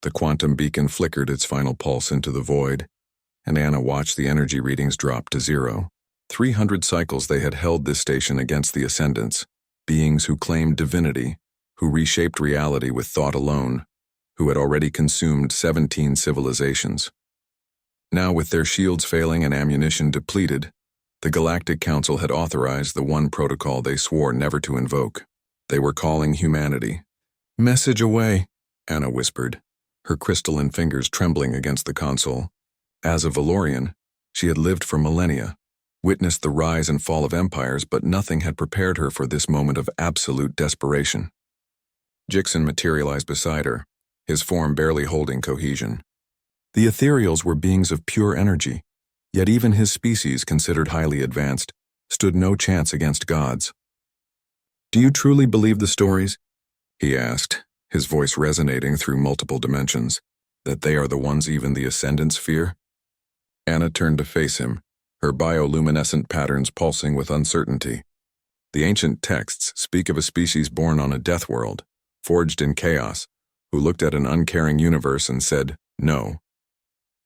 The quantum beacon flickered its final pulse into the void, and Anna watched the energy readings drop to zero. 300 cycles they had held this station against the Ascendants, beings who claimed divinity, who reshaped reality with thought alone, who had already consumed 17 civilizations. Now, with their shields failing and ammunition depleted, the Galactic Council had authorized the one protocol they swore never to invoke. They were calling humanity. "Message away," Anna whispered, her crystalline fingers trembling against the console. As a Valorian, she had lived for millennia, witnessed the rise and fall of empires, but nothing had prepared her for this moment of absolute desperation. Jixon materialized beside her, his form barely holding cohesion. The ethereals were beings of pure energy, yet even his species, considered highly advanced, stood no chance against gods. "Do you truly believe the stories?" he asked, his voice resonating through multiple dimensions, "that they are the ones even the Ascendants fear?" Anna turned to face him, her bioluminescent patterns pulsing with uncertainty. The ancient texts speak of a species born on a death world, forged in chaos, who looked at an uncaring universe and said, no.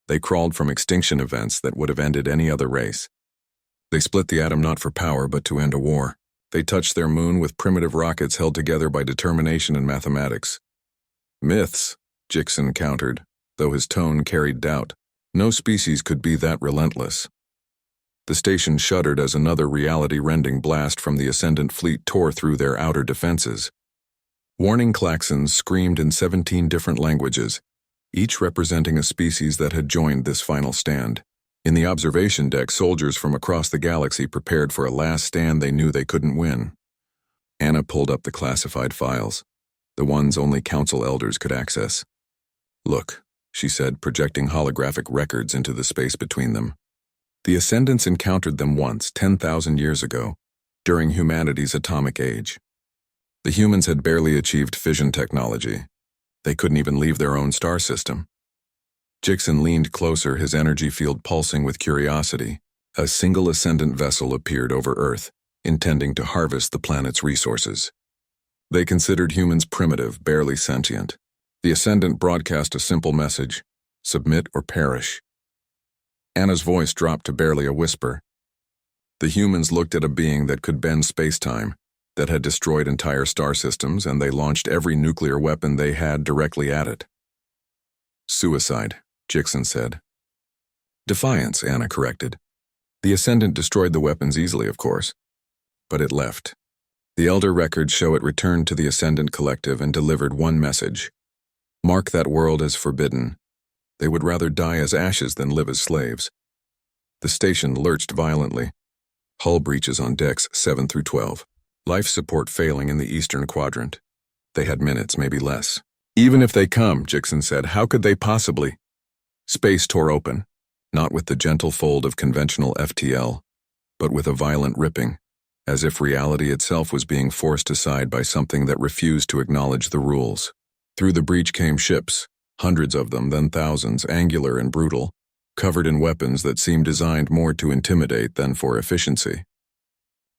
They crawled from extinction events that would have ended any other race. They split the atom not for power but to end a war. They touched their moon with primitive rockets held together by determination and mathematics. "Myths," Jixon countered, though his tone carried doubt. No species could be that relentless. The station shuddered as another reality-rending blast from the Ascendant fleet tore through their outer defenses. Warning klaxons screamed in 17 different languages, each representing a species that had joined this final stand. In the observation deck, soldiers from across the galaxy prepared for a last stand they knew they couldn't win. Anna pulled up the classified files, the ones only council elders could access. "Look," she said, projecting holographic records into the space between them. "The Ascendants encountered them once, 10,000 years ago, during humanity's atomic age. The humans had barely achieved fission technology. They couldn't even leave their own star system." Jixon leaned closer, his energy field pulsing with curiosity. A single Ascendant vessel appeared over Earth, intending to harvest the planet's resources. They considered humans primitive, barely sentient. The Ascendant broadcast a simple message: submit or perish. Anna's voice dropped to barely a whisper. The humans looked at a being that could bend space-time, that had destroyed entire star systems, and they launched every nuclear weapon they had directly at it. "Suicide," Jixon said. "Defiance," Anna corrected. The Ascendant destroyed the weapons easily, of course, but it left. The Elder records show it returned to the Ascendant Collective and delivered one message: mark that world as forbidden. They would rather die as ashes than live as slaves. The station lurched violently. Hull breaches on decks 7 through 12. Life support failing in the eastern quadrant. They had minutes, maybe less. "Even if they come," Jixon said, "how could they possibly?" Space tore open, not with the gentle fold of conventional FTL, but with a violent ripping, as if reality itself was being forced aside by something that refused to acknowledge the rules. Through the breach came ships, hundreds of them, then thousands, angular and brutal, covered in weapons that seemed designed more to intimidate than for efficiency.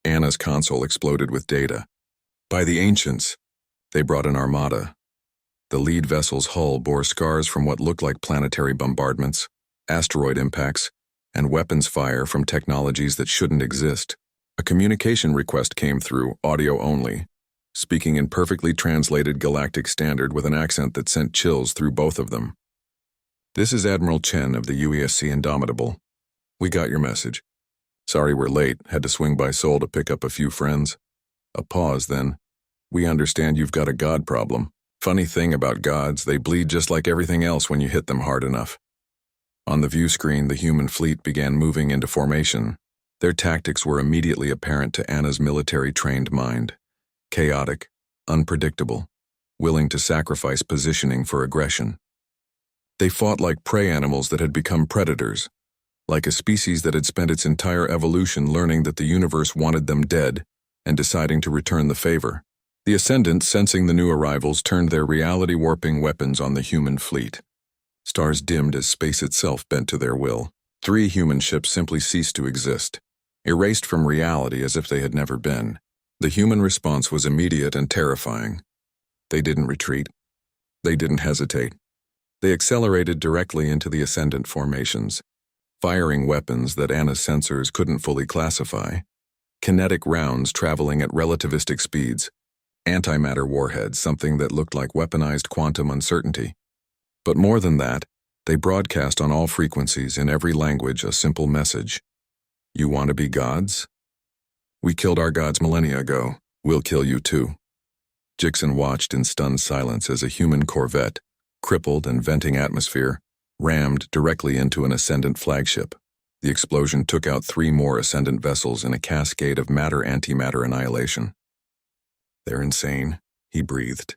Anna's console exploded with data. By the ancients, they brought an armada. The lead vessel's hull bore scars from what looked like planetary bombardments, asteroid impacts, and weapons fire from technologies that shouldn't exist. A communication request came through, audio only, speaking in perfectly translated galactic standard with an accent that sent chills through both of them. "This is Admiral Chen of the UESC Indomitable. We got your message. Sorry we're late, had to swing by Seoul to pick up a few friends." A pause, then. "We understand you've got a god problem. Funny thing about gods, they bleed just like everything else when you hit them hard enough." On the view screen, the human fleet began moving into formation. Their tactics were immediately apparent to Anna's military-trained mind. Chaotic, unpredictable, willing to sacrifice positioning for aggression. They fought like prey animals that had become predators, like a species that had spent its entire evolution learning that the universe wanted them dead and deciding to return the favor. The Ascendants, sensing the new arrivals, turned their reality-warping weapons on the human fleet. Stars dimmed as space itself bent to their will. 3 human ships simply ceased to exist, erased from reality as if they had never been. The human response was immediate and terrifying. They didn't retreat. They didn't hesitate. They accelerated directly into the ascendant formations, firing weapons that Anna's sensors couldn't fully classify. Kinetic rounds traveling at relativistic speeds, antimatter warheads, something that looked like weaponized quantum uncertainty. But more than that, they broadcast on all frequencies in every language a simple message. You want to be gods? We killed our gods millennia ago. We'll kill you too. Jixon watched in stunned silence as a human corvette, crippled and venting atmosphere, rammed directly into an Ascendant flagship. The explosion took out 3 more Ascendant vessels in a cascade of matter-antimatter annihilation. They're insane, he breathed.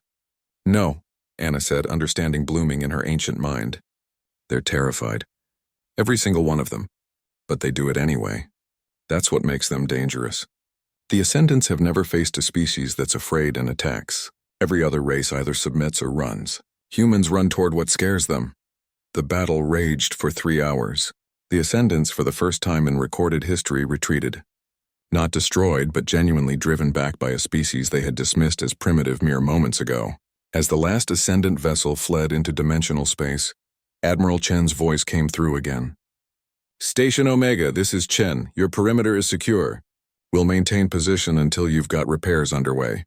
No, Anna said, understanding blooming in her ancient mind. They're terrified. Every single one of them. But they do it anyway. That's what makes them dangerous. The Ascendants have never faced a species that's afraid and attacks. Every other race either submits or runs. Humans run toward what scares them. The battle raged for 3 hours. The Ascendants, for the first time in recorded history, retreated. Not destroyed, but genuinely driven back by a species they had dismissed as primitive mere moments ago. As the last Ascendant vessel fled into dimensional space, Admiral Chen's voice came through again. Station Omega, this is Chen. Your perimeter is secure. We'll maintain position until you've got repairs underway.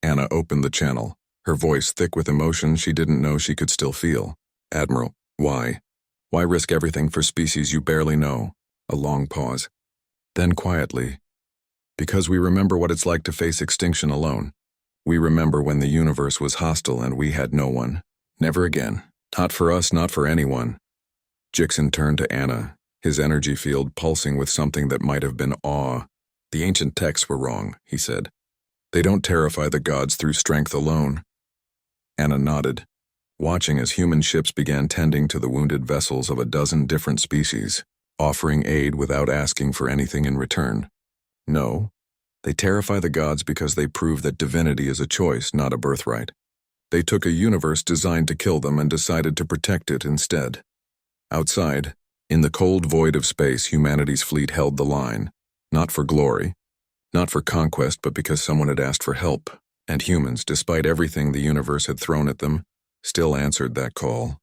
Anna opened the channel, her voice thick with emotion she didn't know she could still feel. Admiral, why? Why risk everything for species you barely know? A long pause. Then quietly, because we remember what it's like to face extinction alone. We remember when the universe was hostile and we had no one. Never again. Not for us, not for anyone. Jixon turned to Anna, his energy field pulsing with something that might have been awe. The ancient texts were wrong, he said. They don't terrify the gods through strength alone. Anna nodded, watching as human ships began tending to the wounded vessels of a dozen different species, offering aid without asking for anything in return. No, they terrify the gods because they prove that divinity is a choice, not a birthright. They took a universe designed to kill them and decided to protect it instead. Outside, in the cold void of space, humanity's fleet held the line, not for glory, not for conquest, but because someone had asked for help, and humans, despite everything the universe had thrown at them, still answered that call.